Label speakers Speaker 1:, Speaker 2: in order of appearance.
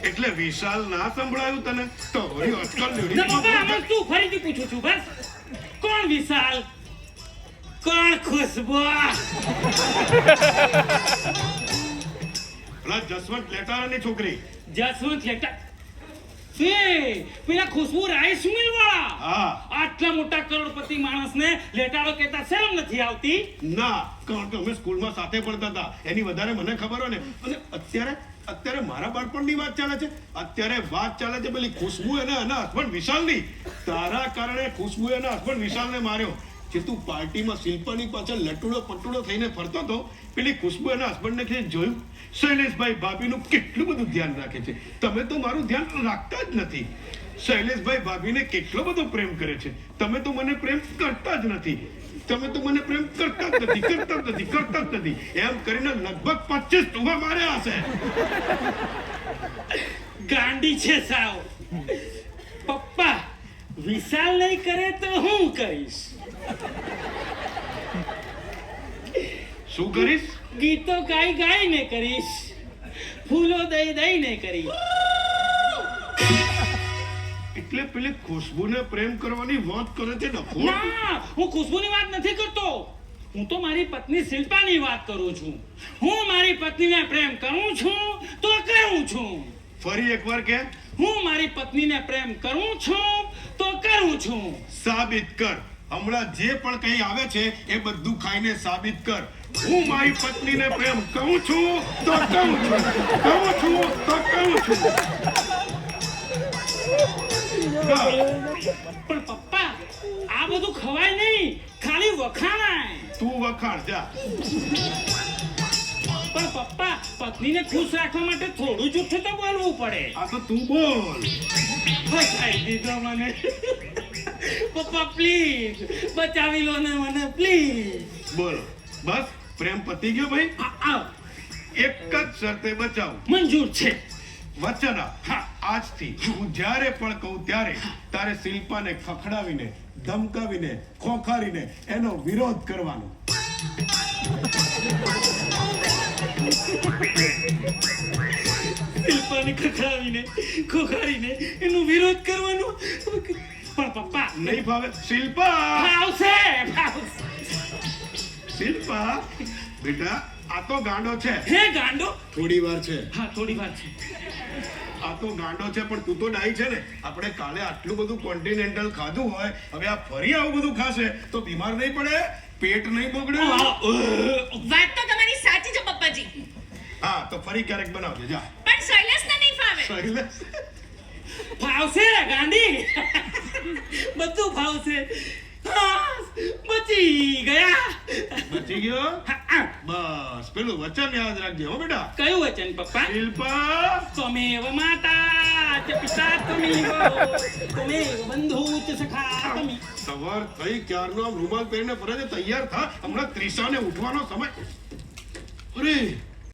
Speaker 1: એટલે વિશાલ ના સંભળાયું તને તો વળી અટકલ લેડી
Speaker 2: ના પપ્પા આમાં શું ફરીથી પૂછું છું બસ કોણ વિશાલ કોણ ખુશ્બુ
Speaker 1: પેલા જસવંત લેટારાની છોકરી
Speaker 2: જસવંત લેટા સે પેલા ખુશ્બુ રાઈસ મિલ વાળા
Speaker 1: હા
Speaker 2: આટલા મોટા કરોડપતિ માણસને લેટાડો કહેતા શરમ નથી આવતી
Speaker 1: ના કારણ કે અમે સ્કૂલમાં સાથે ભણતા હતા એની વધારે મને ખબર હોય ને અને અત્યારે મારા બાળપણની વાત ચાલે છે અત્યારે વાત ચાલે છે પેલી ખુશ્બુ એના હસબન્ડ વિશાલની તારા કારણે ખુશ્બુ એના હસબન્ડ વિશાલને માર્યો જે તું પાર્ટીમાં શિલ્પાની પાછળ લટુડો પટુડો થઈને ફરતો હતો પેલી ખુશ્બુ એના હસબન્ડને કે જોયું શૈલેષભાઈ ભાભીનું કેટલું બધું ધ્યાન રાખે છે તમે તો મારું ધ્યાન રાખતા જ નથી શૈલેષભાઈ ભાભીને કેટલો બધો પ્રેમ કરે છે તમે તો મને પ્રેમ કરતા જ નથી તમે તો મને પ્રેમ કરતા જ નથી એમ કરીને લગભગ 25 ટૂંકા માર્યા હશે
Speaker 2: ગાંડી છે સાવ પપ્પા વિશાલ નહીં કરે તો હું કરીશ
Speaker 1: શું કરીશ
Speaker 2: ગીતો ગાઈને કરીશ ફૂલો દઈને કરીશ
Speaker 1: એટલે પેલી ખુશ્બુને પ્રેમ કરવાની વાત કરે છે ડફોડ
Speaker 2: ના હું ખુશ્બુની વાત નથી કરતો હું તો મારી પત્ની શિલ્પાની વાત કરું છું હું મારી પત્નીને પ્રેમ કરું છું તો કરું છું
Speaker 1: ફરી એકવાર કે
Speaker 2: હું મારી પત્નીને પ્રેમ કરું છું તો કરું છું
Speaker 1: સાબિત કર હમણાં જે પણ કંઈ આવે છે એ બધું ખાઈને સાબિત કર હું મારી પત્નીને પ્રેમ કહું છું તો કહું છું
Speaker 2: પણ પપ્પા આ બધું ખવાય નહીં ખાલી વખાણાય
Speaker 1: તું વખાણ જા
Speaker 2: પણ પપ્પા પત્નીને ખુશ રાખવા માટે થોડું જૂઠું તો બોલવું પડે
Speaker 1: આ તો તું બોલ
Speaker 2: બચાવી દીધો મને પપ્પા પ્લીઝ બચાવી લો ને મને પ્લીઝ
Speaker 1: બોલો બસ પ્રેમ પતી ગયો ભાઈ
Speaker 2: આવ
Speaker 1: એક જ શરતે બચાવ
Speaker 2: મંજૂર છે
Speaker 1: વચન હા આજથી હું જ્યારે પણ કહું ત્યારે તારે શિલ્પાને ખખડાવીને ધમકાવીને ખોખારીને એનો વિરોધ કરવાનો
Speaker 2: શિલ્પાને ખખડાવીને ખોખારીને એનો વિરોધ કરવાનો પણ પપ્પા
Speaker 1: નહીં ફાવે શિલ્પા
Speaker 2: ફાવશે
Speaker 1: શિલ્પા બેટા આ તો ગાંડો છે
Speaker 2: હે ગાંડો
Speaker 1: થોડી વાર છે
Speaker 2: હા થોડી વાર છે
Speaker 1: આ તો ગાંડો છે પણ તું તો ડાઈ છે ને આપણે કાલે આટલું બધું કોન્ટિનેન્ટલ ખાધું હોય હવે આ ફરી આવું બધું ખાશે તો બીમાર નહીં પડે પેટ નહીં બગડે
Speaker 3: વાત તો તમારી સાચી છે પપ્પાજી
Speaker 1: હા તો ફરી ક્યારેક બનાવજે જા
Speaker 3: પણ શૈલેષને નહીં ફાવે
Speaker 1: શૈલેષ
Speaker 2: ફાવશે ગાંડી બધું ફાવશે બચી ગયા
Speaker 1: બચી ગયો બસ પેલું વચન યાદ રાખજે હો બેટા
Speaker 2: કયું વચન પપ્પા
Speaker 1: શિલ્પા
Speaker 2: ત્વમેવ માતા ચ પિતા ત્વમેવ બંધુ ચ સખા ત્વમેવ
Speaker 1: સવાર થઈ ક્યારનો આમ રૂમાલ પહેરીને ફરે છે તૈયાર થા હમણાં ત્રિશાને ઉઠવાનો સમય અરે